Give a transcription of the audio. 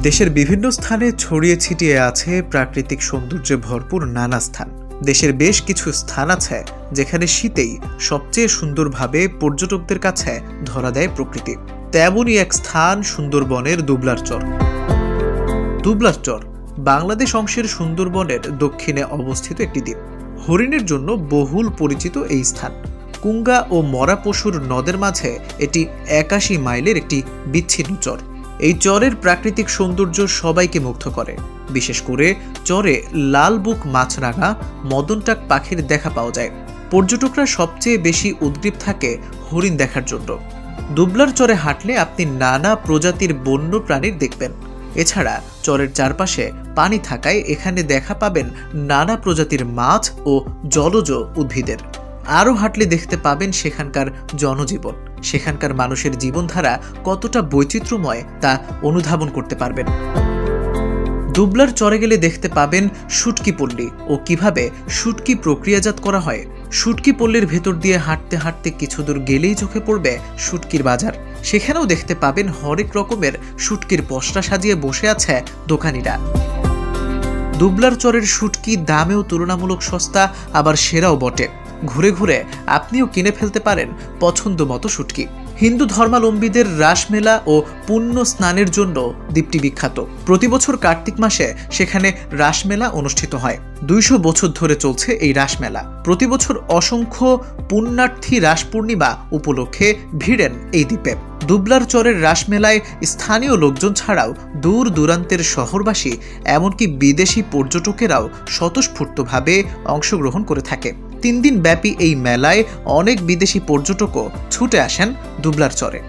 দেশের বিভিন্ন স্থানে ছড়িয়ে ছিটিয়ে আছে প্রাকৃতিক সৌন্দর্যে ভরপুর নানা স্থান। দেশের বেশ কিছু স্থান আছে যেখানে শীতেই সবচেয়ে সুন্দরভাবে পর্যটকদের কাছে ধরা দেয় প্রকৃতি। তেমনই এক স্থান সুন্দরবনের দুবলার চর। দুবলার চর বাংলাদেশ অংশের সুন্দরবনের দক্ষিণে অবস্থিত একটি দ্বীপ। হরিণের জন্য বহুল পরিচিত এই স্থান। কুঙ্গা ও মরা পশুর নদের মাঝে এটি ৮১ মাইলের একটি বিচ্ছিন্ন চর। এই চরের প্রাকৃতিক সৌন্দর্য সবাইকে মুগ্ধ করে। বিশেষ করে চরে লাল বুক মাছরাঙা মদনটাক পাখির দেখা পাওয়া যায়। পর্যটকরা সবচেয়ে বেশি উদ্গ্রীব থাকে হরিণ দেখার জন্য। দুবলার চরে হাঁটলে আপনি নানা প্রজাতির বন্য প্রাণীর দেখবেন। এছাড়া চরের চারপাশে পানি থাকায় এখানে দেখা পাবেন নানা প্রজাতির মাছ ও জলজ উদ্ভিদের। আরও হাঁটলে দেখতে পাবেন সেখানকার জনজীবন, সেখানকার মানুষের জীবনধারা কতটা বৈচিত্র্যময় তা অনুধাবন করতে পারবেন। দুবলার চরে গেলে দেখতে পাবেন শুটকি পল্লী ও কিভাবে শুটকি প্রক্রিয়াজাত করা হয়। শুটকি পল্লীর ভেতর দিয়ে হাঁটতে হাঁটতে কিছু দূর গেলেই চোখে পড়বে শুটকির বাজার। সেখানেও দেখতে পাবেন হরেক রকমের শুটকির পসরা সাজিয়ে বসে আছে দোকানিরা। দুবলার চরের শুটকি দামেও তুলনামূলক সস্তা, আবার সেরাও বটে। ঘুরে ঘুরে আপনিও কিনে ফেলতে পারেন পছন্দ মতো শুটকি। হিন্দু ধর্মাবলম্বীদের রাসমেলা ও পুণ্য স্নানের জন্য দ্বীপটি বিখ্যাত। প্রতি বছর কার্তিক মাসে সেখানে রাসমেলা অনুষ্ঠিত হয়। ২০০ বছর ধরে চলছে এই রাসমেলা। প্রতি বছর অসংখ্য পুণ্যার্থী রাস পূর্ণিমা উপলক্ষে ভিড়েন এই দ্বীপে। দুবলার চরের রাসমেলায় স্থানীয় লোকজন ছাড়াও দূর দূরান্তের শহরবাসী এমনকি বিদেশি পর্যটকেরাও স্বতঃস্ফূর্তভাবে অংশগ্রহণ করে থাকে। ৩ দিন ব্যাপী এই মেলায় অনেক বিদেশি পর্যটকও ছুটে আসেন দুবলার চরে।